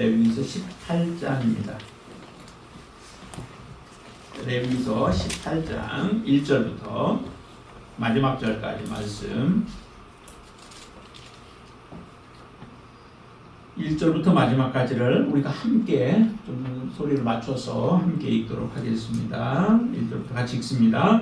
레위기서 18장입니다. 레위기서 18장 1절부터 마지막 절까지 말씀, 1절부터 마지막까지를 우리가 함께 좀 소리를 맞춰서 함께 읽도록 하겠습니다. 1절부터 같이 읽습니다.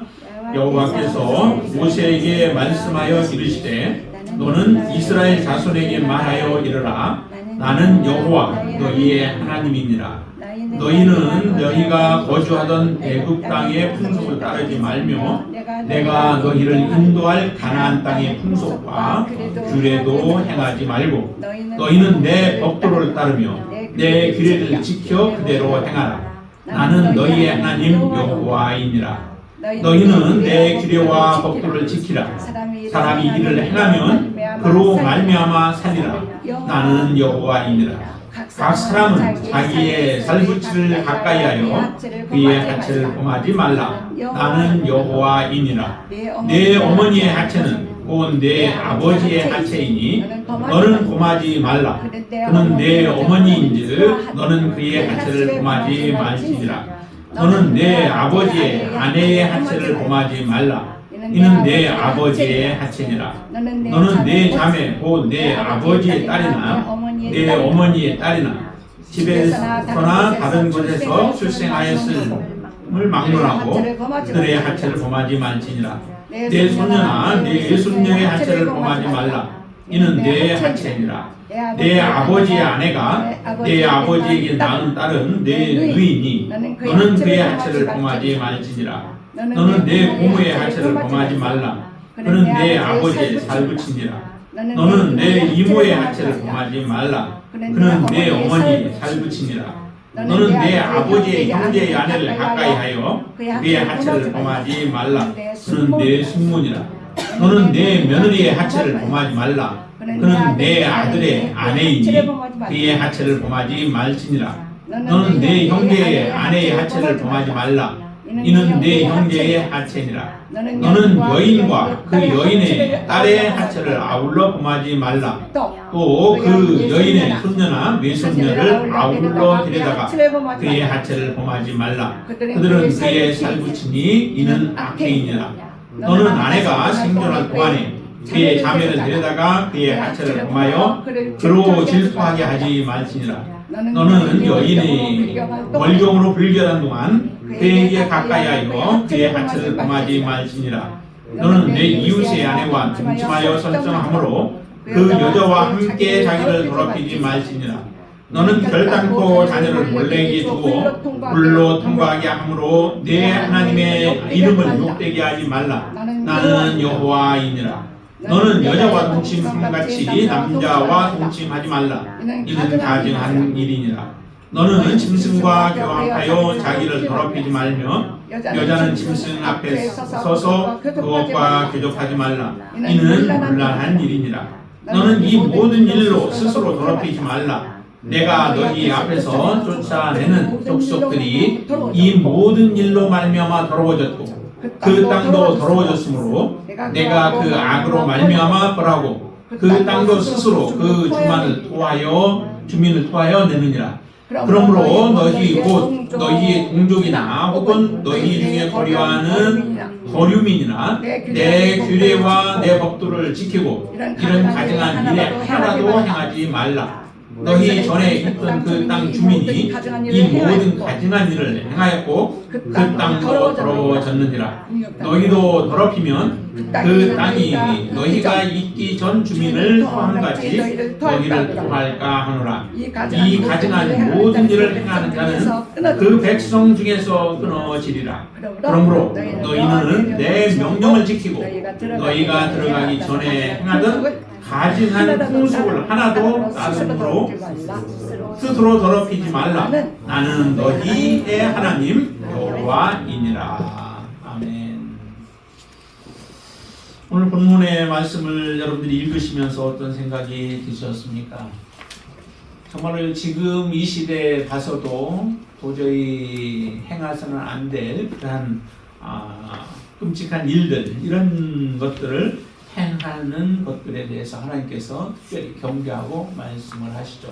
여호와께서 모세에게 말씀하여 이르시되 너는 이스라엘 자손에게 말하여 이르라. 나는 여호와 너희의 하나님이니라. 너희는 너희가 거주하던 애굽 땅의 풍속을 따르지 말며 내가 너희를 인도할 가나안 땅의 풍속과 규례도 행하지 말고 너희는 내 법도를 따르며 내 규례를 지켜 그대로 행하라. 나는 너희의 하나님 여호와이니라. 너희는 내 규례와 법도를 지키라. 사람이 이를 행하면 그로 말미암아 살리라. 나는 여호와이니라. 각 사람은 자기의 살붙이를 가까이하여 그의 하체를 범하지 말라. 나는 여호와이니라. 내 어머니의 하체는 곧 내 아버지의 하체이니 너는 범하지 말라. 그는 내 어머니인즉 너는 그의 하체를 범하지 말지니라. 너는 내 아버지의 아내의 하체를 범하지 말라. 이는 내 아버지의 하체니라. 너는 내 자매 곧 내 아버지의 딸이나 내 어머니의 딸이나 집에서나 다른 곳에서 출생하였음을 막론하고 그들의 하체를 범하지 말지니라. 내 손녀나 내 손녀의 하체를 범하지 말라. 이는 내 하체니라. 내 아버지의 아내가 내 아버지에게 낳은 딸은 내 누이니 너는 그의 하체를 범하지 말지니라. 너는 내 고모의 하체를 범하지 말라. 그는 내 아버지의 살붙이니라. 너는 내 이모의 하체를 범하지 말라. 그는 내 어머니의 살붙이니라. 너는 내 아버지의 형제의 아내를 가까이 하여 그의 하체를 범하지 말라. 그는 내 숙모니라. 너는 내 며느리의 하체를 범하지 말라. 그는 내 아들의 아내이니 그의 하체를 범하지 말지니라. 너는 내 형제의 아내의 하체를 범하지 말라. 이는 내 형제의 하체니라. 너는 여인과 그 여인의 딸의 하체를 아울러 범하지 말라. 또 그 여인의 손녀나 외손녀를 아울러 데려다가 그의 하체를 범하지 말라. 그들은 그의 살붙이니 이는 악행이니라. 너는 아내가 생존할 동안에 그의 자매를 데려다가 그의 하체를 범하여 그로 질투하게 하지 말지니라. 너는 여인이 월경으로 불결한 동안 그에게 가까이하여 그의 하체를 범하지 말지니라. 너는 내 이웃의 아내와 동침하여 설정함으로 그 여자와 함께 자기를 더럽히지 말지니라. 너는 결단코 자녀를 몰래에게 두고 불로 통과하게 함으로 내 하나님의 이름을 욕되게 하지 말라. 나는 여호와이니라. 너는 여자와 동침함같이 남자와 동침하지 말라. 이는 가증한 일이니라. 너는 짐승과 교합하여 자기를 더럽히지 말며 여자는 짐승 앞에 서서 그것과 교접하지 말라. 이는 곤란한 일이니라. 너는 이 모든 일로 스스로 더럽히지 말라. 내가 너희 앞에서 쫓아내는 족속들이 이 모든 일로 말미암아 더러워졌고 그 땅도 더러워졌으므로 내가 그 악으로 말미암아 벌하고 그 땅도 스스로 그 주민을 토하여 내느니라. 그러므로 너희 곧 너희의 동족이나 혹은 너희 중에 거류하는 거류민이나 내 규례와 내 법도를 지키고 이런 가증한 일에 하나도 행하지 말라. 너희 전에 있던 그 땅 주민이 이 모든 가증한 일을 행하였고 그 땅도 더러워졌느니라. 너희도 더럽히면 그 땅이 너희가 있기 전 주민을 토함같이 너희를 토할까 하노라. 이 가증한 모든 일을 행하는 자는 그 백성 중에서 끊어지리라. 그러므로 너희는 내 명령을 지키고 너희가 들어가기 전에 행하던 가증한 풍속을 하나도 따름으로 스스로 더럽히지 말라. 나는 너희의 하나님 여호와이니라. 아멘. 오늘 본문의 말씀을 여러분들이 읽으시면서 어떤 생각이 드셨습니까? 정말로 지금 이 시대에 봐서도 도저히 행해서는 안 될 그러한 끔찍한 일들, 이런 것들을 행하는 것들에 대해서 하나님께서 특별히 경계하고 말씀을 하시죠.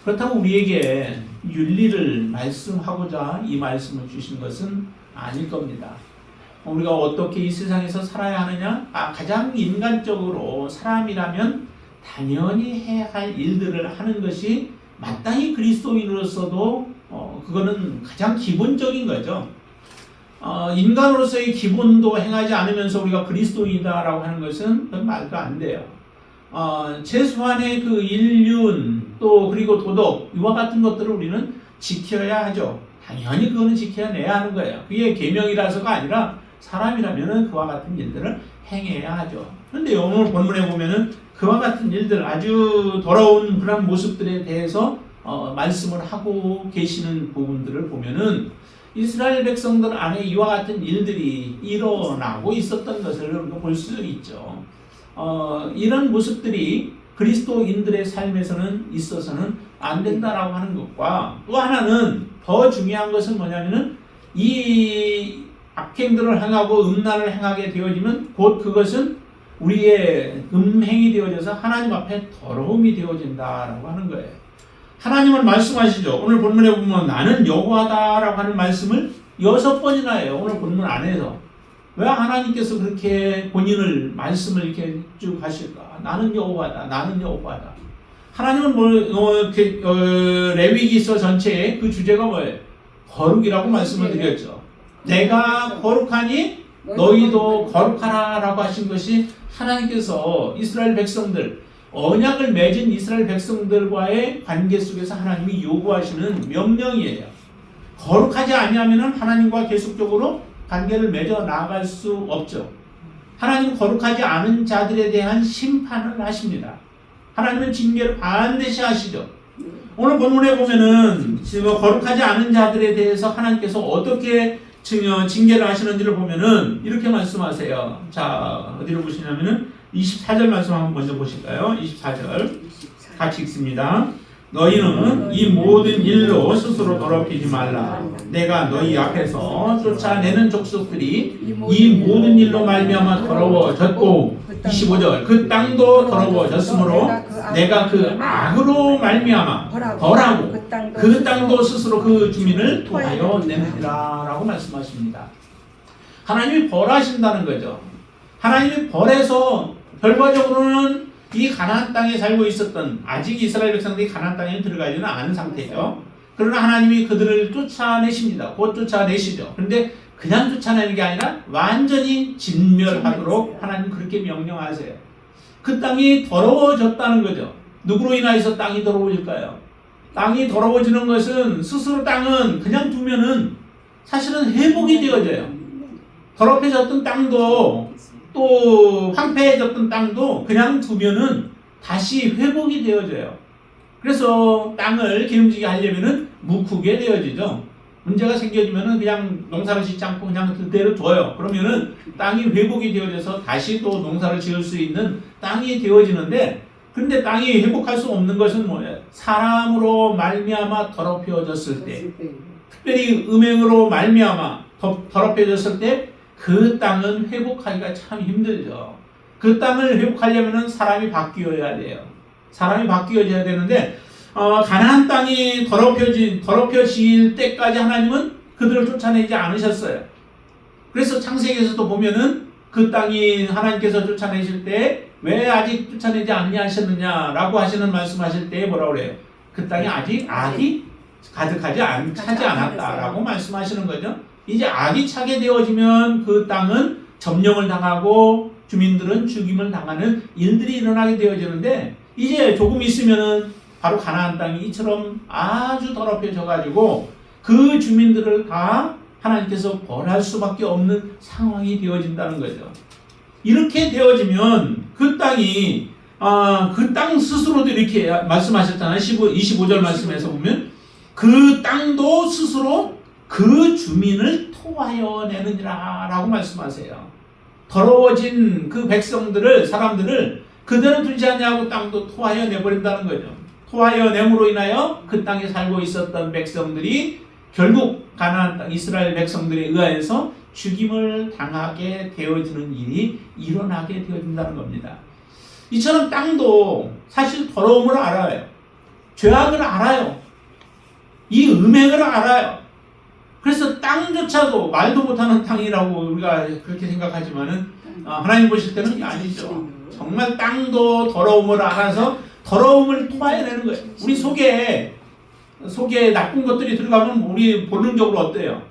그렇다고 우리에게 윤리를 말씀하고자 이 말씀을 주신 것은 아닐 겁니다. 우리가 어떻게 이 세상에서 살아야 하느냐? 가장 인간적으로 사람이라면 당연히 해야 할 일들을 하는 것이 마땅히 그리스도인으로서도 그거는 가장 기본적인 거죠. 인간으로서의 기본도 행하지 않으면서 우리가 그리스도인이다라고 하는 것은 말도 안 돼요. 최소한의 그 인륜 또 그리고 도덕 이와 같은 것들을 우리는 지켜야 하죠. 당연히 그거는 지켜내야 하는 거예요. 그게 계명이라서가 아니라 사람이라면은 그와 같은 일들을 행해야 하죠. 그런데 오늘 본문에 보면은 그와 같은 일들 아주 더러운 그런 모습들에 대해서 말씀을 하고 계시는 부분들을 보면은 이스라엘 백성들 안에 이와 같은 일들이 일어나고 있었던 것을 우리가 볼 수 있죠. 이런 모습들이 그리스도인들의 삶에서는 있어서는 안 된다라고 하는 것과 또 하나는 더 중요한 것은 뭐냐면은 이 악행들을 행하고 음란을 행하게 되어지면 곧 그것은 우리의 음행이 되어져서 하나님 앞에 더러움이 되어진다라고 하는 거예요. 하나님은 말씀하시죠. 오늘 본문에 보면 나는 여호와다라고 하는 말씀을 6번이나 해요. 오늘 본문 안에서. 왜 하나님께서 그렇게 본인을 말씀을 이렇게 쭉 하실까? 나는 여호와다. 나는 여호와다. 하나님은 레위기서 전체의 그 주제가 뭐예요? 거룩이라고 말씀을 드렸죠. 내가 거룩하니 너희도 거룩하라라고 하신 것이 하나님께서 이스라엘 백성들 언약을 맺은 이스라엘 백성들과의 관계 속에서 하나님이 요구하시는 명령이에요. 거룩하지 아니하면 하나님과 계속적으로 관계를 맺어 나아갈 수 없죠. 하나님은 거룩하지 않은 자들에 대한 심판을 하십니다. 하나님은 징계를 반드시 하시죠. 오늘 본문에 보면은 지금 거룩하지 않은 자들에 대해서 하나님께서 어떻게 징계를 하시는지를 보면은 이렇게 말씀하세요. 자, 어디로 보시냐면은 24절 말씀 한번 먼저 보실까요? 24절 같이 읽습니다. 너희는 이 모든 일로 스스로 더럽히지 말라. 내가 너희 앞에서 쫓아내는 족속들이 이 모든 일로 말미암아 더러워졌고 25절 그 땅도 더러워졌으므로 내가 그 악으로 말미암아 벌하고 그 땅도 스스로 그 주민을 토하여 내느니라 라고 말씀하십니다. 하나님이 벌하신다는 거죠. 하나님이 벌해서 결과적으로는 이 가나안 땅에 살고 있었던 아직 이스라엘 백성들이 가나안 땅에 들어가지는 않은 상태죠. 그러나 하나님이 그들을 쫓아내십니다. 곧 쫓아내시죠. 그런데 그냥 쫓아내는 게 아니라 완전히 진멸하도록 하나님 그렇게 명령하세요. 그 땅이 더러워졌다는 거죠. 누구로 인하여서 땅이 더러워질까요? 땅이 더러워지는 것은 스스로 땅은 그냥 두면은 사실은 회복이 되어져요. 더럽혀졌던 땅도 또 황폐해졌던 땅도 그냥 두면은 다시 회복이 되어져요. 그래서 땅을 기름지게 하려면은 묵히게 되어지죠. 문제가 생겨지면은 그냥 농사를 짓지 않고 그냥 그대로 둬요. 그러면은 땅이 회복이 되어져서 다시 또 농사를 지을 수 있는 땅이 되어지는데, 근데 땅이 회복할 수 없는 것은 뭐예요? 사람으로 말미암아 더럽혀졌을 때, 특별히 음행으로 말미암아 더럽혀졌을 때 그 땅은 회복하기가 참 힘들죠. 그 땅을 회복하려면 사람이 바뀌어야 돼요. 사람이 바뀌어져야 되는데 가나안 땅이 더럽혀질 때까지 하나님은 그들을 쫓아내지 않으셨어요. 그래서 창세기에서도 보면은 그 땅이 하나님께서 쫓아내실 때 왜 아직 쫓아내지 않냐 하셨느냐라고 하시는 말씀하실 때 뭐라고 그래요? 그 땅이 아직 악이 가득하지 차지 않았다라고 말씀하시는 거죠. 이제 악이 차게 되어지면 그 땅은 점령을 당하고 주민들은 죽임을 당하는 일들이 일어나게 되어지는데, 이제 조금 있으면은 바로 가나안 땅이 이처럼 아주 더럽혀져 가지고 그 주민들을 다 하나님께서 벌할 수밖에 없는 상황이 되어진다는 거죠. 이렇게 되어지면 그 땅이 그 땅 스스로도 이렇게 말씀하셨잖아요. 25절 말씀에서 보면 그 땅도 스스로 그 주민을 토하여 내느니라 라고 말씀하세요. 더러워진 그 백성들을, 사람들을 그대로 두지 않냐고 땅도 토하여 내버린다는 거죠. 토하여 내므로 인하여 그 땅에 살고 있었던 백성들이 결국 가나안 땅 이스라엘 백성들에 의하여서 죽임을 당하게 되어지는 일이 일어나게 되어진다는 겁니다. 이처럼 땅도 사실 더러움을 알아요. 죄악을 알아요. 이 음행을 알아요. 그래서 땅조차도 말도 못하는 땅이라고 우리가 그렇게 생각하지만은 하나님 보실 때는 그게 아니죠. 정말 땅도 더러움을 알아서 더러움을 토해내는 거예요. 우리 속에 나쁜 것들이 들어가면 우리 본능적으로 어때요?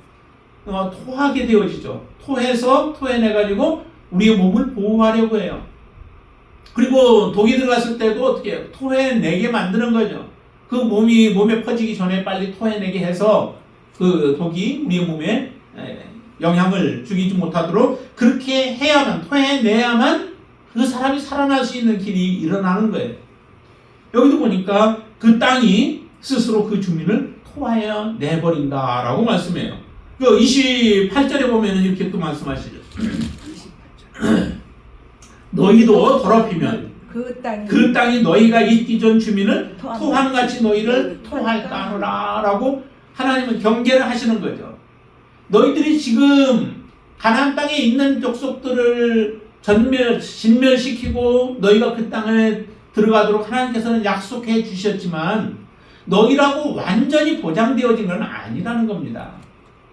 토하게 되어지죠. 토해내가지고 우리의 몸을 보호하려고 해요. 그리고 독이 들어갔을 때도 어떻게 해요? 토해내게 만드는 거죠. 그 몸에 퍼지기 전에 빨리 토해내게 해서 그 독이 우리 몸에 영향을 주지 못하도록 그렇게 토해내야만 그 사람이 살아날 수 있는 길이 일어나는 거예요. 여기도 보니까 그 땅이 스스로 그 주민을 토하여 내버린다라고 말씀해요. 그 28절에 보면 이렇게 또 말씀하시죠. 너희도 더럽히면 그 땅이 너희가 있기 전 주민을 토함같이 너희를 토할까 하노라 라고 하나님은 경계를 하시는 거죠. 너희들이 지금 가나안 땅에 있는 족속들을 진멸시키고 너희가 그 땅에 들어가도록 하나님께서는 약속해 주셨지만 너희라고 완전히 보장되어진 건 아니라는 겁니다.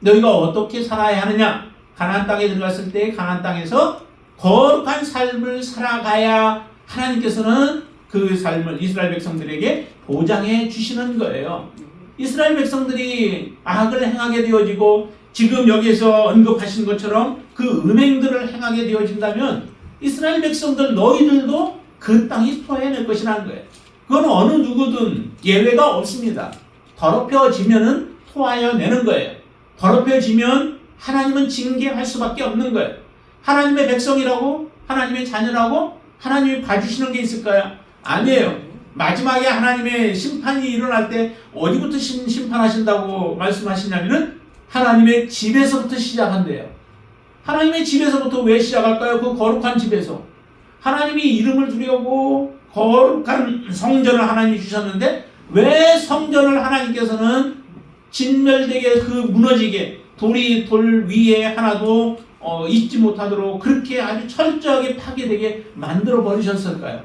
너희가 어떻게 살아야 하느냐? 가나안 땅에 들어갔을 때 가나안 땅에서 거룩한 삶을 살아가야 하나님께서는 그 삶을 이스라엘 백성들에게 보장해 주시는 거예요. 이스라엘 백성들이 악을 행하게 되어지고 지금 여기에서 언급하신 것처럼 그 음행들을 행하게 되어진다면 이스라엘 백성들 너희들도 그 땅이 토해낼 것이라는 거예요. 그건 어느 누구든 예외가 없습니다. 더럽혀지면은 토하여 내는 거예요. 더럽혀지면 하나님은 징계할 수밖에 없는 거예요. 하나님의 백성이라고 하나님의 자녀라고 하나님이 봐주시는 게 있을까요? 아니에요. 마지막에 하나님의 심판이 일어날 때 어디부터 심판하신다고 말씀하시냐면은 하나님의 집에서부터 시작한대요. 하나님의 집에서부터 왜 시작할까요? 그 거룩한 집에서. 하나님이 이름을 두려고 거룩한 성전을 하나님이 주셨는데 왜 성전을 하나님께서는 진멸되게 그 무너지게 돌 위에 하나도 잊지 못하도록 그렇게 아주 철저하게 파괴되게 만들어 버리셨을까요?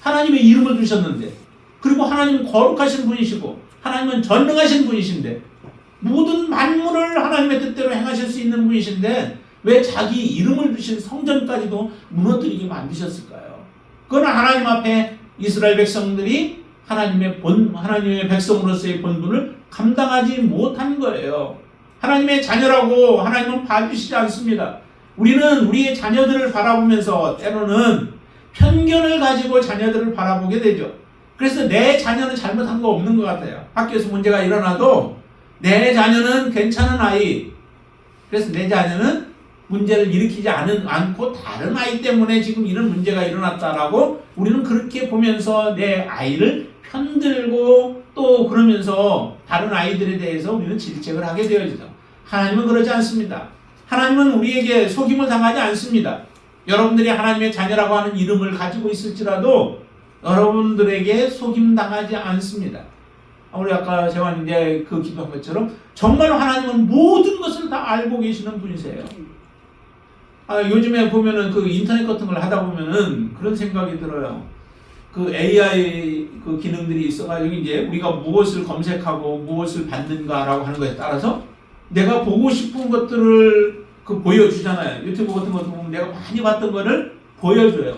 하나님의 이름을 두셨는데, 그리고 하나님은 거룩하신 분이시고 하나님은 전능하신 분이신데 모든 만물을 하나님의 뜻대로 행하실 수 있는 분이신데 왜 자기 이름을 두신 성전까지도 무너뜨리게 만드셨을까요? 그건 하나님 앞에 이스라엘 백성들이 하나님의 백성으로서의 본분을 감당하지 못한 거예요. 하나님의 자녀라고 하나님은 봐주시지 않습니다. 우리는 우리의 자녀들을 바라보면서 때로는 편견을 가지고 자녀들을 바라보게 되죠. 그래서 내 자녀는 잘못한 거 없는 것 같아요. 학교에서 문제가 일어나도 내 자녀는 괜찮은 아이, 그래서 내 자녀는 문제를 일으키지 않고 다른 아이 때문에 지금 이런 문제가 일어났다라고 우리는 그렇게 보면서 내 아이를 편들고 또 그러면서 다른 아이들에 대해서 우리는 질책을 하게 되어지죠. 하나님은 그러지 않습니다. 하나님은 우리에게 속임을 당하지 않습니다. 여러분들이 하나님의 자녀라고 하는 이름을 가지고 있을지라도 여러분들에게 속임당하지 않습니다. 우리 아까 제가 그 기도한 것처럼 정말 하나님은 모든 것을 다 알고 계시는 분이세요. 요즘에 보면은 그 인터넷 같은 걸 하다 보면은 그런 생각이 들어요. 그 AI 그 기능들이 있어가지고 이제 우리가 무엇을 검색하고 무엇을 받는가라고 하는 것에 따라서 내가 보고 싶은 것들을 보여주잖아요. 유튜브 같은 것도 보면 내가 많이 봤던 거를 보여줘요.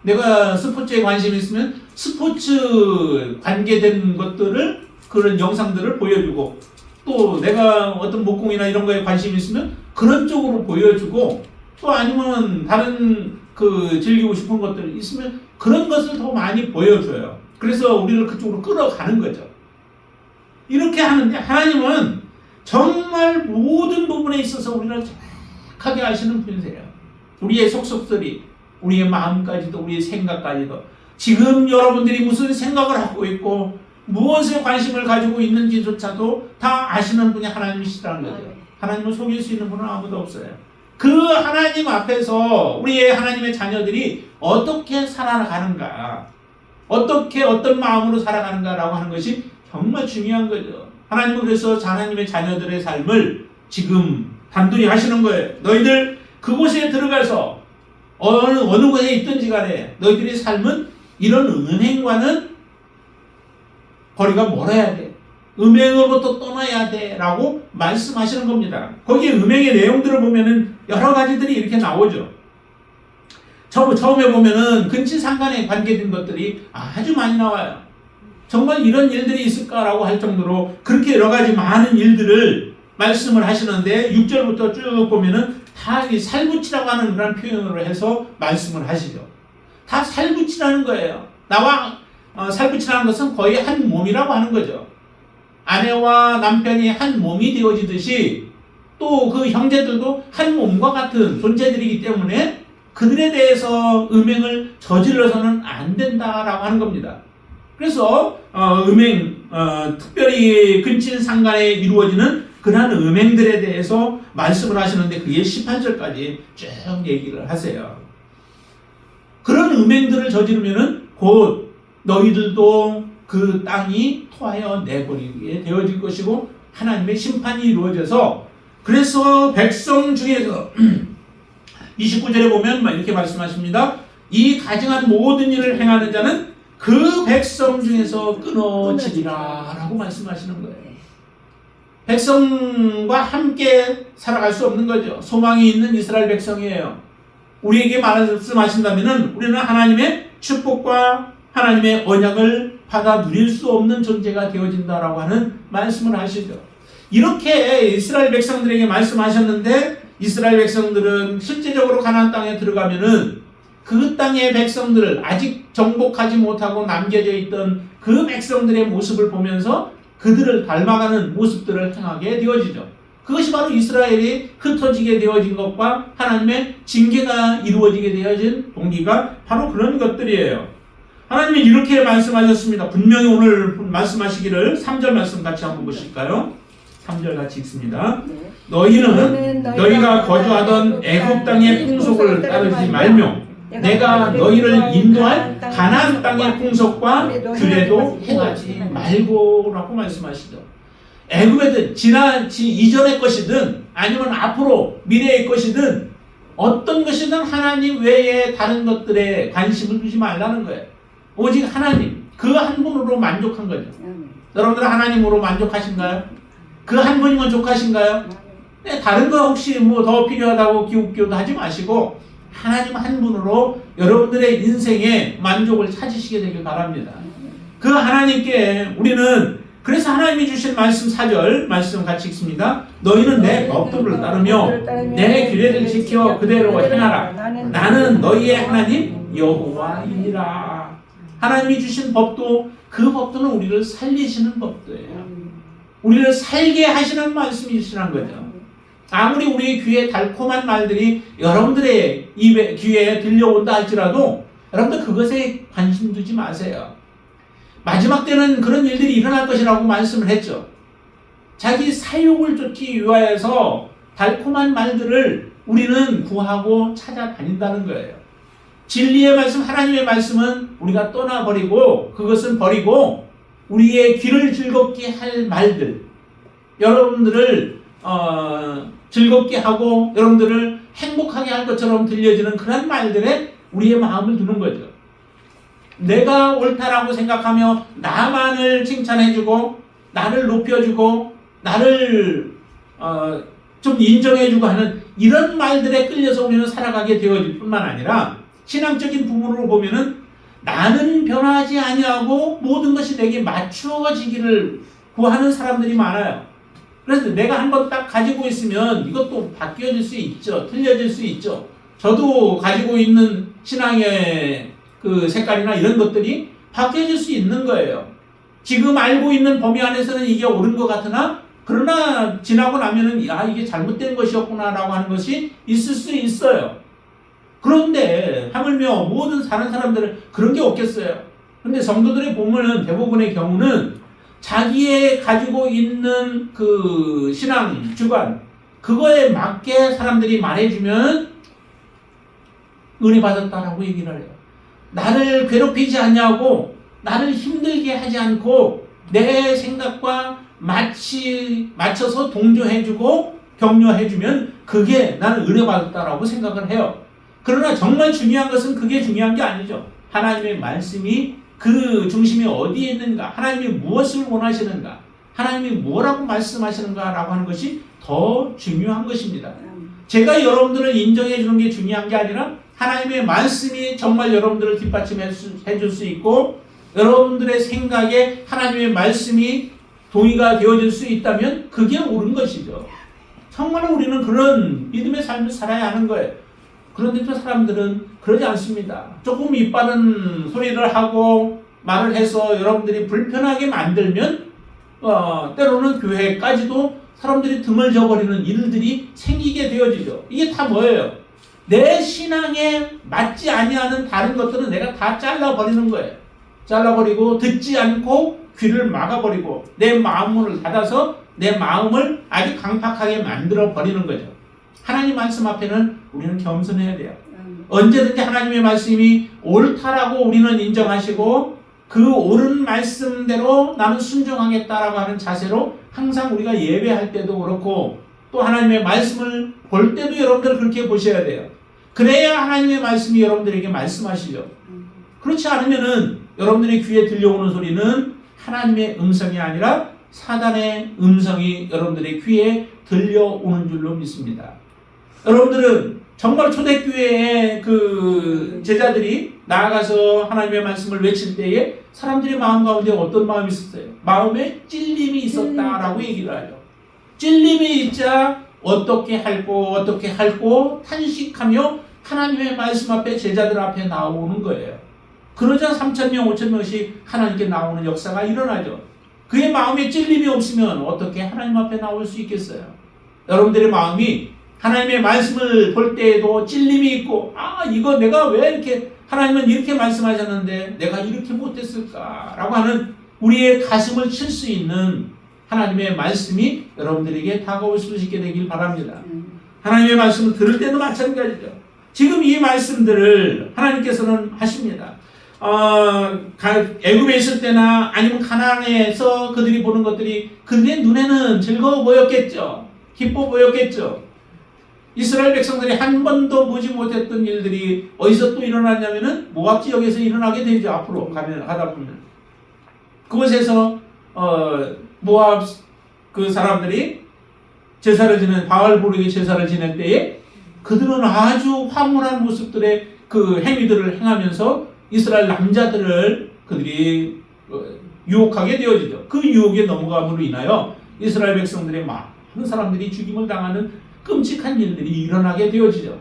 내가 스포츠에 관심이 있으면 스포츠 관계된 것들을 그런 영상들을 보여주고 또 내가 어떤 목공이나 이런 거에 관심이 있으면 그런 쪽으로 보여주고 또 아니면 다른 즐기고 싶은 것들 있으면 그런 것을 더 많이 보여줘요. 그래서 우리를 그쪽으로 끌어가는 거죠. 이렇게 하는데 하나님은 정말 모든 부분에 있어서 우리를 정확하게 아시는 분이세요. 우리의 속속들이, 우리의 마음까지도, 우리의 생각까지도, 지금 여러분들이 무슨 생각을 하고 있고 무엇에 관심을 가지고 있는지조차도 다 아시는 분이 하나님이시라는 거죠. 하나님을 속일 수 있는 분은 아무도 없어요. 그 하나님 앞에서 우리의 하나님의 자녀들이 어떻게 살아가는가, 어떤 마음으로 살아가는가라고 하는 것이 정말 중요한 거죠. 하나님은 그래서 하나님의 자녀들의 삶을 지금 단둘이 하시는 거예요. 너희들 그곳에 들어가서 어느 곳에 있든지 간에 너희들의 삶은 이런 은행과는 거리가 멀어야 돼. 음행으로부터 떠나야 돼. 라고 말씀하시는 겁니다. 거기에 음행의 내용들을 보면은 여러 가지들이 이렇게 나오죠. 처음에 보면은 근친상간에 관계된 것들이 아주 많이 나와요. 정말 이런 일들이 있을까라고 할 정도로 그렇게 여러 가지 많은 일들을 말씀을 하시는데 6절부터 쭉 보면은 다 살붙이라고 하는 그런 표현으로 해서 말씀을 하시죠. 다 살붙이라는 거예요. 나와 살붙이라는 것은 거의 한 몸이라고 하는 거죠. 아내와 남편이 한 몸이 되어지듯이 또 그 형제들도 한 몸과 같은 존재들이기 때문에 그들에 대해서 음행을 저질러서는 안 된다라고 하는 겁니다. 그래서 음행, 특별히 근친상간에 이루어지는 그러한 음행들에 대해서 말씀을 하시는데 그게 18절까지 쭉 얘기를 하세요. 그런 음행들을 저지르면은 곧 너희들도 그 땅이 토하여 내버리게 되어질 것이고 하나님의 심판이 이루어져서 그래서 백성 중에서 29절에 보면 이렇게 말씀하십니다. 이 가증한 모든 일을 행하는 자는 그 백성 중에서 끊어지리라 라고 말씀하시는 거예요. 백성과 함께 살아갈 수 없는 거죠. 소망이 있는 이스라엘 백성이에요. 우리에게 말씀하신다면 우리는 하나님의 축복과 하나님의 언약을 받아 누릴 수 없는 존재가 되어진다라고 하는 말씀을 하시죠. 이렇게 이스라엘 백성들에게 말씀하셨는데 이스라엘 백성들은 실제적으로 가나안 땅에 들어가면은 그 땅의 백성들을 아직 정복하지 못하고 남겨져 있던 그 백성들의 모습을 보면서 그들을 닮아가는 모습들을 행하게 되어지죠. 그것이 바로 이스라엘이 흩어지게 되어진 것과 하나님의 징계가 이루어지게 되어진 동기가 바로 그런 것들이에요. 하나님이 이렇게 말씀하셨습니다. 분명히 오늘 말씀하시기를 3절 말씀 같이 한번 보실까요? 3절 같이 읽습니다. 너희는 너희가 거주하던 애굽 땅의 풍속을 따르지 말며 내가 너희를 인도할 가나안 땅의 풍속과 규례도 행하지 말고라고 말씀하시죠. 애굽에든 이전의 것이든 아니면 앞으로 미래의 것이든 어떤 것이든 하나님 외에 다른 것들에 관심을 두지 말라는 거예요. 오직 하나님 그 한 분으로 만족한 거죠. 여러분들 하나님으로 만족하신가요? 그 한 분이면 족하신가요? 네, 다른 거 혹시 뭐 더 필요하다고 기웃기웃 하지 마시고 하나님 한 분으로 여러분들의 인생에 만족을 찾으시게 되길 바랍니다. 그 하나님께 우리는 그래서 하나님이 주신 말씀 4절 말씀 같이 읽습니다. 너희는 내 법도를 따르며 내 규례를 지켜 그대로 행하라. 나는 너희의 하나님 여호와이니라. 하나님이 주신 법도 그 법도는 우리를 살리시는 법도예요. 우리를 살게 하시는 말씀이시라는 거죠. 아무리 우리 귀에 달콤한 말들이 여러분들의 귀에 들려온다 할지라도 여러분들 그것에 관심 두지 마세요. 마지막 때는 그런 일들이 일어날 것이라고 말씀을 했죠. 자기 사욕을 쫓기 위하여서 달콤한 말들을 우리는 구하고 찾아다닌다는 거예요. 진리의 말씀, 하나님의 말씀은 우리가 떠나버리고 그것은 버리고 우리의 귀를 즐겁게 할 말들, 여러분들을 즐겁게 하고 여러분들을 행복하게 할 것처럼 들려지는 그런 말들에 우리의 마음을 두는 거죠. 내가 옳다라고 생각하며 나만을 칭찬해주고 나를 높여주고 나를 좀 인정해주고 하는 이런 말들에 끌려서 우리는 살아가게 되어질 뿐만 아니라 신앙적인 부분으로 보면은 나는 변하지 아니하고 모든 것이 내게 맞추어지기를 구하는 사람들이 많아요. 그래서 내가 한번 딱 가지고 있으면 이것도 바뀌어질 수 있죠. 틀려질 수 있죠. 저도 가지고 있는 신앙의 그 색깔이나 이런 것들이 바뀌어질 수 있는 거예요. 지금 알고 있는 범위 안에서는 이게 옳은 것 같으나 그러나 지나고 나면은 이게 잘못된 것이었구나 라고 하는 것이 있을 수 있어요. 그런데 하물며 모든 사는 사람들은 그런 게 없겠어요. 그런데 성도들의 보면은 대부분의 경우는 자기의 가지고 있는 그 신앙 주관 그거에 맞게 사람들이 말해주면 은혜 받았다라고 얘기를 해요. 나를 괴롭히지 않냐고 나를 힘들게 하지 않고 내 생각과 맞춰서 동조해주고 격려해주면 그게 나는 은혜 받았다라고 생각을 해요. 그러나 정말 중요한 것은 그게 중요한 게 아니죠. 하나님의 말씀이 그 중심이 어디에 있는가, 하나님이 무엇을 원하시는가, 하나님이 뭐라고 말씀하시는가라고 하는 것이 더 중요한 것입니다. 제가 여러분들을 인정해 주는 게 중요한 게 아니라 하나님의 말씀이 정말 여러분들을 뒷받침해 줄 수 있고 여러분들의 생각에 하나님의 말씀이 동의가 되어질 수 있다면 그게 옳은 것이죠. 정말 우리는 그런 믿음의 삶을 살아야 하는 거예요. 그런데 또 사람들은 그러지 않습니다. 조금 이빠른 소리를 하고 말을 해서 여러분들이 불편하게 만들면 때로는 교회까지도 사람들이 등을 져버리는 일들이 생기게 되어지죠. 이게 다 뭐예요? 내 신앙에 맞지 아니하는 다른 것들은 내가 다 잘라버리는 거예요. 잘라버리고 듣지 않고 귀를 막아버리고 내 마음문을 닫아서 내 마음을 아주 강팍하게 만들어버리는 거죠. 하나님 말씀 앞에는 우리는 겸손해야 돼요. 언제든지 하나님의 말씀이 옳다라고 우리는 인정하시고 그 옳은 말씀대로 나는 순종하겠다라고 하는 자세로 항상 우리가 예배할 때도 그렇고 또 하나님의 말씀을 볼 때도 여러분들 그렇게 보셔야 돼요. 그래야 하나님의 말씀이 여러분들에게 말씀하시죠. 그렇지 않으면은 여러분들의 귀에 들려오는 소리는 하나님의 음성이 아니라 사단의 음성이 여러분들의 귀에 들려오는 줄로 믿습니다. 여러분들은 정말 초대교회의 그 제자들이 나아가서 하나님의 말씀을 외칠 때에 사람들의 마음 가운데 어떤 마음이 있었어요? 마음에 찔림이 있었다라고 얘기를 하죠. 찔림이 있자 어떻게 할꼬 탄식하며 하나님의 말씀 앞에 제자들 앞에 나오는 거예요. 그러자 3,000명, 5,000명씩 하나님께 나오는 역사가 일어나죠. 그의 마음에 찔림이 없으면 어떻게 하나님 앞에 나올 수 있겠어요? 여러분들의 마음이 하나님의 말씀을 볼 때에도 찔림이 있고 이거 내가 왜 이렇게 하나님은 이렇게 말씀하셨는데 내가 이렇게 못했을까라고 하는 우리의 가슴을 칠 수 있는 하나님의 말씀이 여러분들에게 다가올 수 있게 되길 바랍니다. 하나님의 말씀을 들을 때도 마찬가지죠. 지금 이 말씀들을 하나님께서는 하십니다. 애굽에 있을 때나 아니면 가나안에서 그들이 보는 것들이 그들의 눈에는 즐거워 보였겠죠. 기뻐 보였겠죠. 이스라엘 백성들이 한 번도 보지 못했던 일들이 어디서 또 일어났냐면은 모압 지역에서 일어나게 되죠. 앞으로 가다 보면 그곳에서 모압 그 사람들이 제사를 지낸 바알보르기 제사를 지낼 때에 그들은 아주 황홀한 모습들의 그 행위들을 행하면서 이스라엘 남자들을 그들이 유혹하게 되어지죠. 그 유혹에 넘어감으로 인하여 이스라엘 백성들의 많은 사람들이 죽임을 당하는 끔찍한 일들이 일어나게 되어지죠.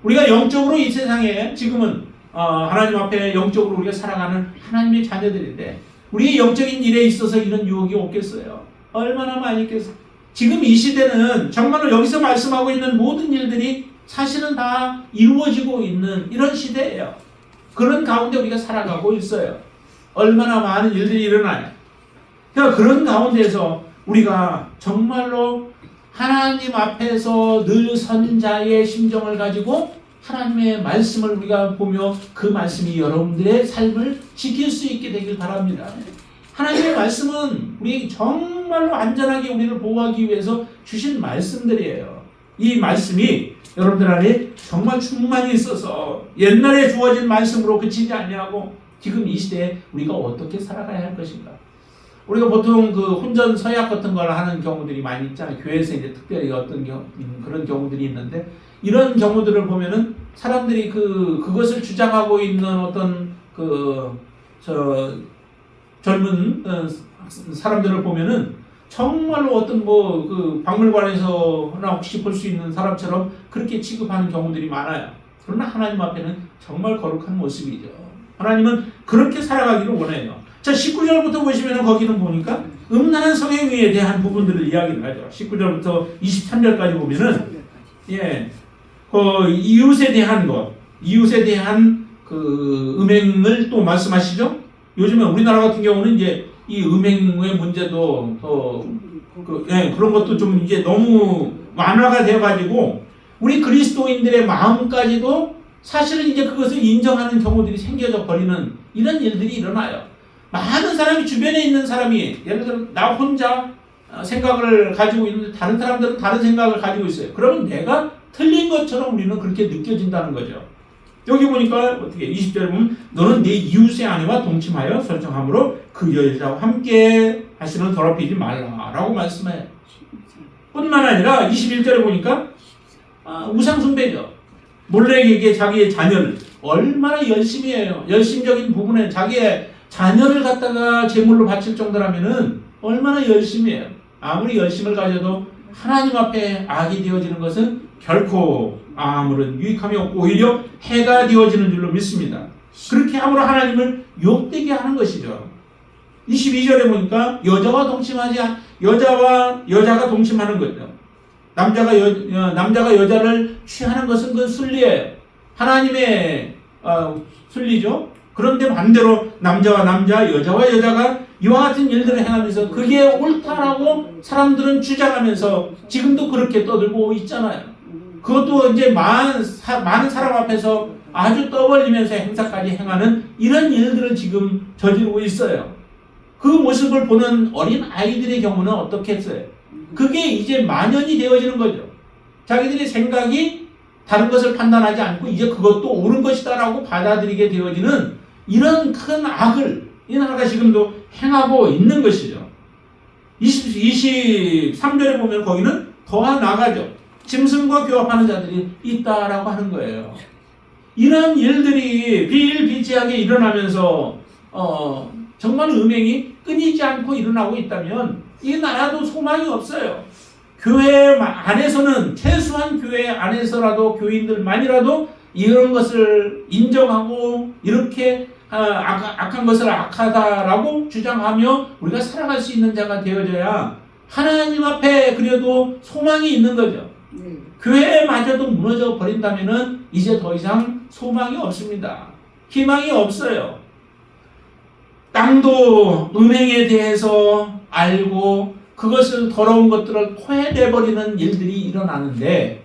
우리가 영적으로 이 세상에 지금은 하나님 앞에 영적으로 우리가 살아가는 하나님의 자녀들인데 우리의 영적인 일에 있어서 이런 유혹이 없겠어요? 얼마나 많이 있겠어요? 지금 이 시대는 정말로 여기서 말씀하고 있는 모든 일들이 사실은 다 이루어지고 있는 이런 시대예요. 그런 가운데 우리가 살아가고 있어요. 얼마나 많은 일들이 일어나요. 그러니까 그런 가운데서 우리가 정말로 하나님 앞에서 늘 선자의 심정을 가지고 하나님의 말씀을 우리가 보며 그 말씀이 여러분들의 삶을 지킬 수 있게 되길 바랍니다. 하나님의 말씀은 우리 정말로 안전하게 우리를 보호하기 위해서 주신 말씀들이에요. 이 말씀이 여러분들 안에 정말 충만히 있어서 옛날에 주어진 말씀으로 그치지 아니하고 지금 이 시대에 우리가 어떻게 살아가야 할 것인가. 우리가 보통 그 혼전 서약 같은 걸 하는 경우들이 많이 있잖아요. 교회에서 이제 특별히 어떤 그런 경우들이 있는데 이런 경우들을 보면은 사람들이 그것을 주장하고 있는 어떤 젊은 사람들을 보면은 정말로 어떤 그 박물관에서나 혹시 볼 수 있는 사람처럼 그렇게 취급하는 경우들이 많아요. 그러나 하나님 앞에는 정말 거룩한 모습이죠. 하나님은 그렇게 살아가기를 원해요. 자, 19절부터 보시면 거기는 보니까 음란한 성행위에 대한 부분들을 이야기를 하죠. 19절부터 23절까지 보면은 그 이웃에 대한 그 음행을 또 말씀하시죠. 요즘에 우리나라 같은 경우는 이제 이 음행의 문제도 그런 것도 좀 이제 너무 완화가 되어가지고 우리 그리스도인들의 마음까지도 사실은 이제 그것을 인정하는 경우들이 생겨져 버리는 이런 일들이 일어나요. 많은 사람이 주변에 있는 사람이 예를 들어 나 혼자 생각을 가지고 있는데 다른 사람들은 다른 생각을 가지고 있어요. 그러면 내가 틀린 것처럼 우리는 그렇게 느껴진다는 거죠. 여기 보니까 어떻게 20절에 보면 너는 네 이웃의 아내와 동침하여 설정함으로 그 여자와 함께 다시는 더럽히지 말라라고 말씀해요. 뿐만 아니라 21절에 보니까 우상숭배죠. 몰렉에게 자기의 자녀를 얼마나 열심히 해요. 열심적인 부분에 자기의 자녀를 갖다가 제물로 바칠 정도라면은 얼마나 열심히 해요. 아무리 열심을 가져도 하나님 앞에 악이 되어지는 것은 결코 아무런 유익함이 없고 오히려 해가 되어지는 줄로 믿습니다. 그렇게 함으로 하나님을 욕되게 하는 것이죠. 22절에 보니까 여자가 동침하는 거죠. 남자가 여자를 취하는 것은 그 순리예요. 하나님의 순리죠. 그런데 반대로 남자와 남자, 여자와 여자가 이와 같은 일들을 행하면서 그게 옳다라고 사람들은 주장하면서 지금도 그렇게 떠들고 있잖아요. 그것도 이제 많은 사람 앞에서 아주 떠벌리면서 행사까지 행하는 이런 일들을 지금 저지르고 있어요. 그 모습을 보는 어린 아이들의 경우는 어떻게 했어요? 그게 이제 만연이 되어지는 거죠. 자기들의 생각이 다른 것을 판단하지 않고 이제 그것도 옳은 것이다라고 받아들이게 되어지는 이런 큰 악을 이 나라가 지금도 행하고 있는 것이죠. 23절에 보면 거기는 더 나아가죠. 짐승과 교합하는 자들이 있다라고 하는 거예요. 이런 일들이 비일비재하게 일어나면서 정말 음행이 끊이지 않고 일어나고 있다면 이 나라도 소망이 없어요. 교회 안에서는 최소한 교회 안에서라도 교인들만이라도 이런 것을 인정하고 이렇게 악한 것을 악하다라고 주장하며 우리가 살아갈 수 있는 자가 되어져야 하나님 앞에 그래도 소망이 있는 거죠. 교회마저도 무너져 버린다면은 이제 더 이상 소망이 없습니다. 희망이 없어요. 땅도 음행에 대해서 알고 그것을 더러운 것들을 토해내버리는 일들이 일어나는데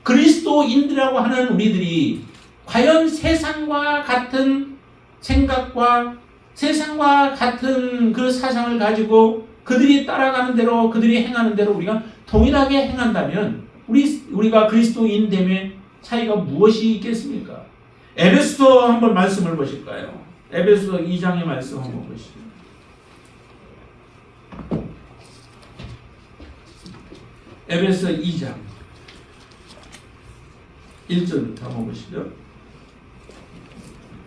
그리스도인들이라고 하는 우리들이 과연 세상과 같은 생각과 세상과 같은 그 사상을 가지고 그들이 따라가는 대로 그들이 행하는 대로 우리가 동일하게 행한다면 우리가 그리스도인됨의 차이가 무엇이 있겠습니까? 에베소서 한번 말씀을 보실까요? 에베소서 2장의 말씀 한번 보시죠. 에베소서 2장 1절부터 한번 보시죠.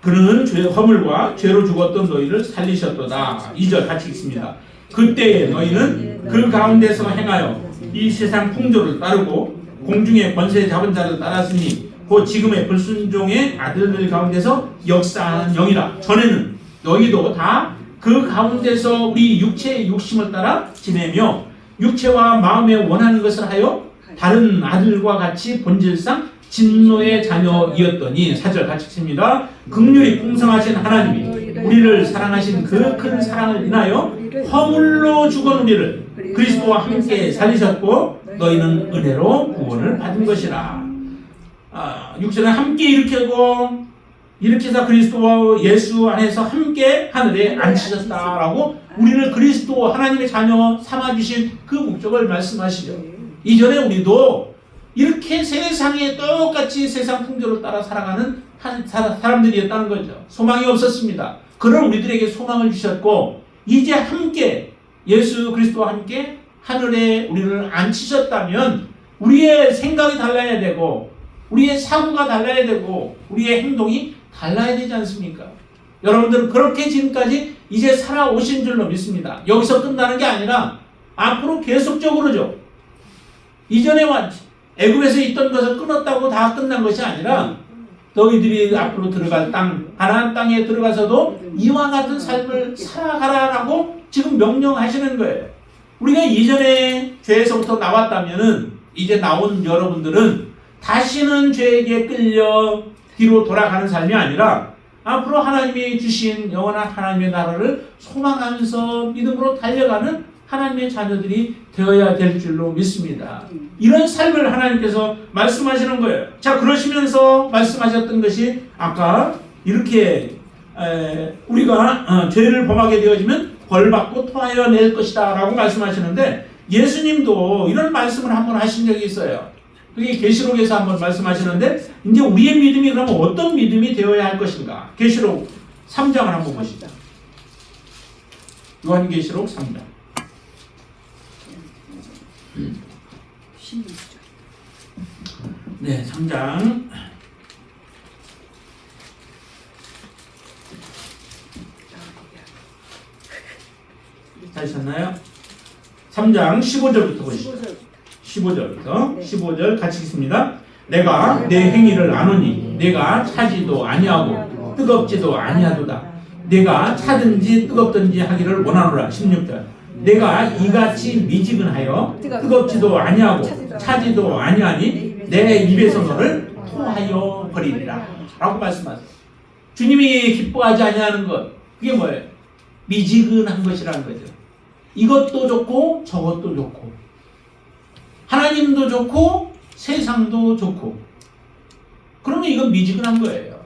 그는 죄의 허물과 죄로 죽었던 너희를 살리셨도다. 2절 같이 읽습니다. 그때에 너희는 그 가운데서 행하여 이 세상 풍조를 따르고 공중의 권세 잡은 자를 따랐으니 곧 지금의 불순종의 아들들 가운데서 역사하는 영이라. 전에는 너희도 다 그 가운데서 우리 육체의 욕심을 따라 지내며 육체와 마음에 원하는 것을 하여 다른 아들과 같이 본질상 진노의 자녀이었더니 4절 같이 읽습니다. 긍휼히 풍성하신 하나님이 우리를 사랑하신 그 큰 사랑을 인하여 허물로 죽은 우리를 그리스도와 함께 살리셨고 너희는 은혜로 구원을 받은 것이라. 육체는 함께 일으켜서 그리스도와 예수 안에서 함께 하늘에 앉히셨다라고 우리를 그리스도 하나님의 자녀 삼아주신 그 목적을 말씀하시죠. 이전에 우리도 이렇게 세상에 똑같이 세상 풍조를 따라 살아가는 사람들이었다는 거죠. 소망이 없었습니다. 그런 우리들에게 소망을 주셨고 이제 함께 예수 그리스도와 함께 하늘에 우리를 앉히셨다면 우리의 생각이 달라야 되고 우리의 사고가 달라야 되고 우리의 행동이 달라야 되지 않습니까? 여러분들은 그렇게 지금까지 이제 살아오신 줄로 믿습니다. 여기서 끝나는 게 아니라 앞으로 계속적으로죠. 이전에 애굽에서 있던 것을 끊었다고 다 끝난 것이 아니라 너희들이 앞으로 들어갈 땅, 가나안 땅에 들어가서도 이와 같은 삶을 살아가라라고 지금 명령하시는 거예요. 우리가 이전에 죄에서부터 나왔다면은 이제 나온 여러분들은 다시는 죄에게 끌려 뒤로 돌아가는 삶이 아니라 앞으로 하나님이 주신 영원한 하나님의 나라를 소망하면서 믿음으로 달려가는 하나님의 자녀들이 되어야 될 줄로 믿습니다. 이런 삶을 하나님께서 말씀하시는 거예요. 자, 그러시면서 말씀하셨던 것이 아까 이렇게 우리가 죄를 범하게 되어지면 벌받고 토하여 낼 것이다 라고 말씀하시는데 예수님도 이런 말씀을 한번 하신 적이 있어요. 그게 계시록에서 한번 말씀하시는데 이제 우리의 믿음이 그러면 어떤 믿음이 되어야 할 것인가? 계시록 3장을 한번 보시죠. 요한계시록 3장. 16절. 네, 3장. 하셨나요? 3장 15절부터 보시죠. 15절부터 네. 15절 같이 읽습니다. 내가 내 행위를 아노니 내가 차지도 아니하고 뜨겁지도 아니하도다. 내가 차든지 뜨겁든지 하기를 원하노라. 16절. 내가 이같이 미지근하여 뜨겁지도 아니하고 차지도 아니하니 내 입에서 너를 토하여 버리리라. 라고 말씀하세요. 주님이 기뻐하지 아니하는 것, 그게 뭐예요? 미지근한 것이라는 거죠. 이것도 좋고 저것도 좋고 하나님도 좋고 세상도 좋고, 그러면 이건 미지근한 거예요.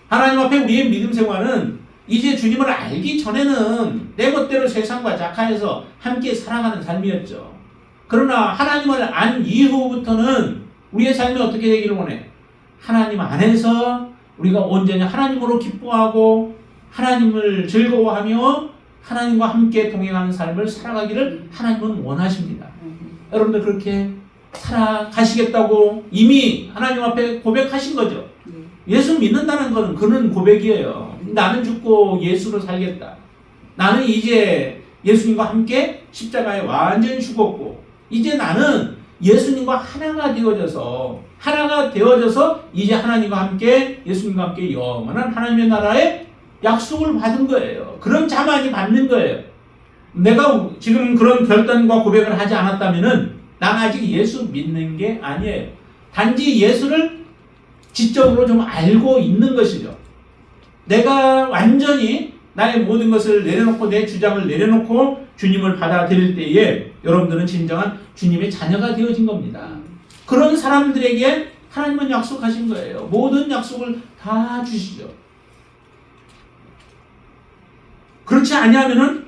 하나님 앞에 우리의 믿음 생활은 이제 주님을 알기 전에는 내 멋대로 세상과 작하에서 함께 살아가는 삶이었죠. 그러나 하나님을 안 이후부터는 우리의 삶이 어떻게 되기를 원해? 하나님 안에서 우리가 온전히 하나님으로 기뻐하고 하나님을 즐거워하며 하나님과 함께 동행하는 삶을 살아가기를 하나님은 원하십니다. 여러분들 그렇게 살아가시겠다고 이미 하나님 앞에 고백하신 거죠. 예수 믿는다는 것은 그런 고백이에요. 나는 죽고 예수로 살겠다. 나는 이제 예수님과 함께 십자가에 완전히 죽었고 이제 나는 예수님과 하나가 되어져서 이제 하나님과 함께 예수님과 함께 영원한 하나님의 나라에 약속을 받은 거예요. 그런 자만이 받는 거예요. 내가 지금 그런 결단과 고백을 하지 않았다면은 난 아직 예수 믿는 게 아니에요. 단지 예수를 지적으로 좀 알고 있는 것이죠. 내가 완전히 나의 모든 것을 내려놓고 내 주장을 내려놓고 주님을 받아들일 때에 여러분들은 진정한 주님의 자녀가 되어진 겁니다. 그런 사람들에게 하나님은 약속하신 거예요. 모든 약속을 다 주시죠. 그렇지 아니하면은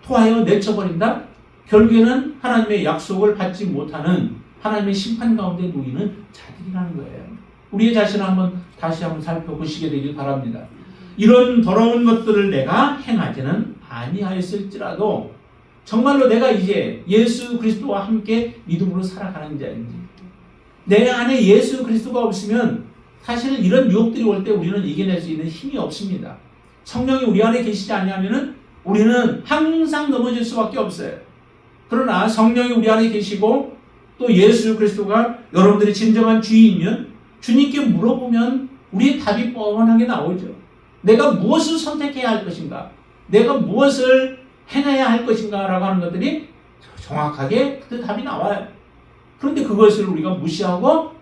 토하여 내쳐버린다. 결국에는 하나님의 약속을 받지 못하는 하나님의 심판 가운데 놓이는 자들이라는 거예요. 우리의 자신을 다시 한번 살펴보시게 되길 바랍니다. 이런 더러운 것들을 내가 행하지는 아니하였을지라도 정말로 내가 이제 예수 그리스도와 함께 믿음으로 살아가는 자인지, 내 안에 예수 그리스도가 없으면 사실 이런 유혹들이 올 때 우리는 이겨낼 수 있는 힘이 없습니다. 성령이 우리 안에 계시지 않으면 우리는 항상 넘어질 수밖에 없어요. 그러나 성령이 우리 안에 계시고 또 예수 그리스도가 여러분들의 진정한 주인이면 주님께 물어보면 우리의 답이 뻔하게 나오죠. 내가 무엇을 선택해야 할 것인가? 내가 무엇을 행해야 할 것인가? 라고 하는 것들이 정확하게 그 답이 나와요. 그런데 그것을 우리가 무시하고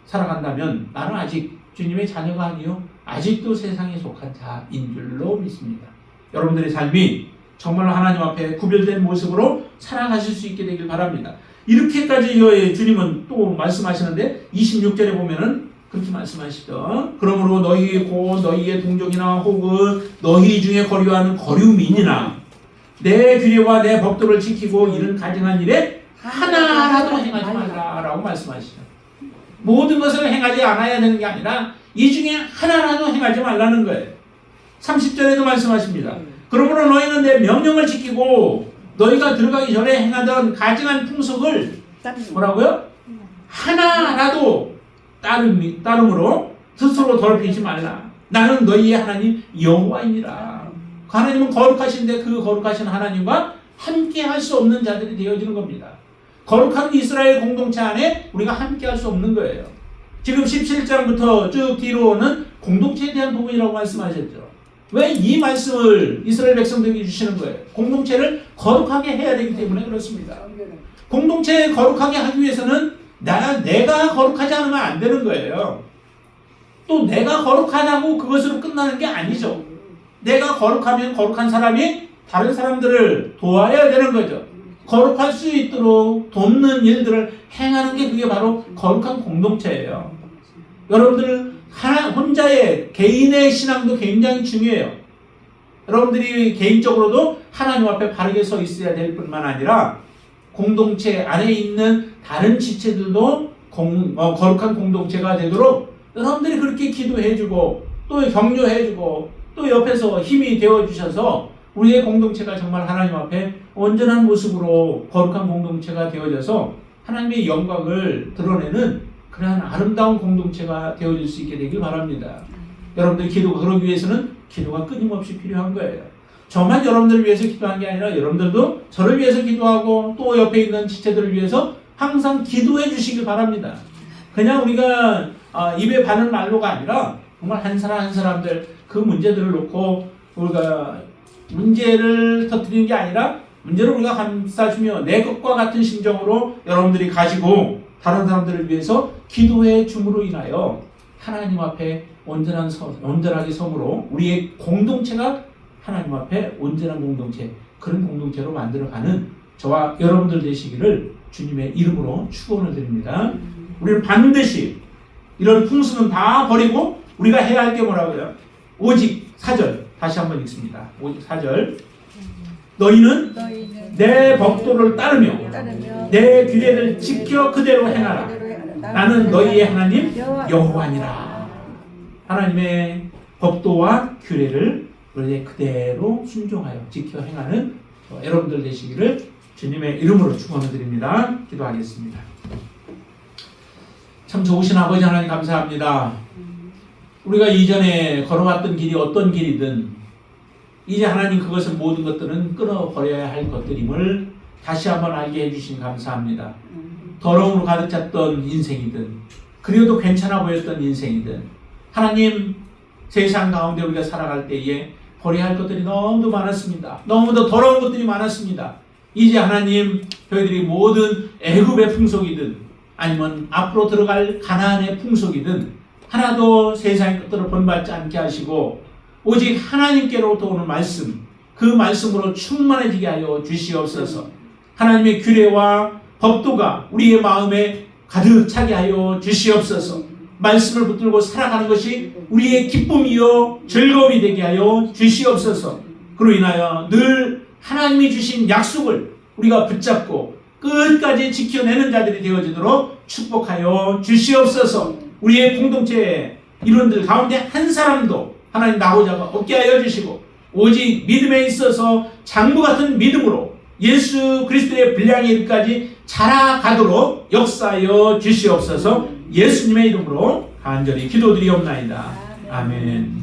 살아간다면 나는 아직 주님의 자녀가 아니요 아직도 세상에 속한 자인 줄로 믿습니다. 여러분들의 삶이 정말로 하나님 앞에 구별된 모습으로 살아가실 수 있게 되길 바랍니다. 이렇게까지 주님은 또 말씀하시는데 26절에 보면은 그렇게 말씀하시죠. 그러므로 너희 곧 너희의 동족이나 혹은 너희 중에 거류하는 거류민이나 내 규례와 내 법도를 지키고 이런 가증한 일에 하나라도 행하지 말라라고 말씀하시죠. 모든 것을 행하지 않아야 되는 게 아니라 이 중에 하나라도 행하지 말라는 거예요. 30절에도 말씀하십니다. 그러므로 너희는 내 명령을 지키고 너희가 들어가기 전에 행하던 가증한 풍속을 뭐라고요? 하나라도 따름으로 스스로 더럽히지 말라. 나는 너희의 하나님 여호와이니라. 하나님은 거룩하신데 그 거룩하신 하나님과 함께 할 수 없는 자들이 되어지는 겁니다. 거룩한 이스라엘 공동체 안에 우리가 함께 할 수 없는 거예요. 지금 17장부터 쭉 뒤로는 공동체에 대한 부분이라고 말씀하셨죠. 왜 이 말씀을 이스라엘 백성들에게 주시는 거예요? 공동체를 거룩하게 해야 되기 때문에 그렇습니다. 공동체에 거룩하게 하기 위해서는 내가 거룩하지 않으면 안 되는 거예요. 또 내가 거룩하다고 그것으로 끝나는 게 아니죠. 내가 거룩하면 거룩한 사람이 다른 사람들을 도와야 되는 거죠. 거룩할 수 있도록 돕는 일들을 행하는 게 그게 바로 거룩한 공동체예요. 여러분들 혼자의 개인의 신앙도 굉장히 중요해요. 여러분들이 개인적으로도 하나님 앞에 바르게 서 있어야 될 뿐만 아니라 공동체 안에 있는 다른 지체들도 거룩한 공동체가 되도록 여러분들이 그렇게 기도해주고 또 격려해주고 또 옆에서 힘이 되어주셔서 우리의 공동체가 정말 하나님 앞에 온전한 모습으로 거룩한 공동체가 되어져서 하나님의 영광을 드러내는 그러한 아름다운 공동체가 되어질 수 있게 되길 바랍니다. 여러분들 기도가 그러기 위해서는 기도가 끊임없이 필요한 거예요. 저만 여러분들을 위해서 기도한 게 아니라 여러분들도 저를 위해서 기도하고 또 옆에 있는 지체들을 위해서 항상 기도해 주시길 바랍니다. 그냥 우리가 입에 바른 말로가 아니라 정말 한 사람 한 사람들 그 문제들을 놓고 우리가 문제를 터뜨리는 게 아니라 문제를 우리가 감싸주며 내 것과 같은 심정으로 여러분들이 가지고 다른 사람들을 위해서 기도해 줌으로 인하여 하나님 앞에 온전하게 섬으로 우리의 공동체가 하나님 앞에 온전한 공동체, 그런 공동체로 만들어가는 저와 여러분들 되시기를 주님의 이름으로 축원을 드립니다. 우리는 반드시 이런 풍수는 다 버리고 우리가 해야 할 게 뭐라고요? 오직 4절 다시 한번 읽습니다. 오직 4절 너희는 내 법도를 따르며 내 규례를 지켜 그대로 행하라. 나는 너희의 하나님 여호와니라. 하나님의 법도와 규례를 우리 그대로 순종하여 지켜 행하는 여러분들 되시기를 주님의 이름으로 축원을 드립니다. 기도하겠습니다. 참 좋으신 아버지 하나님 감사합니다. 우리가 이전에 걸어왔던 길이 어떤 길이든 이제 하나님 그것을 모든 것들은 끊어버려야 할 것들임을 다시 한번 알게 해주신 감사합니다. 더러움으로 가득 찼던 인생이든 그래도 괜찮아 보였던 인생이든 하나님 세상 가운데 우리가 살아갈 때에 버려야 할 것들이 너무도 많았습니다. 너무도 더러운 것들이 많았습니다. 이제 하나님 저희들이 모든 애굽의 풍속이든 아니면 앞으로 들어갈 가나안의 풍속이든 하나도 세상의 것들을 본받지 않게 하시고 오직 하나님께로부터 오는 말씀 그 말씀으로 충만해지게 하여 주시옵소서. 하나님의 규례와 법도가 우리의 마음에 가득 차게 하여 주시옵소서. 말씀을 붙들고 살아가는 것이 우리의 기쁨이요 즐거움이 되게 하여 주시옵소서. 그로 인하여 늘 하나님이 주신 약속을 우리가 붙잡고 끝까지 지켜내는 자들이 되어지도록 축복하여 주시옵소서. 우리의 공동체의 일원들 가운데 한 사람도 하나님 나오자가 없게 하여 주시고 오직 믿음에 있어서 장부 같은 믿음으로 예수 그리스도의 분량의 일까지 자라가도록 역사하여 주시옵소서. 예수님의 이름으로 간절히 기도드리옵나이다. 아멘.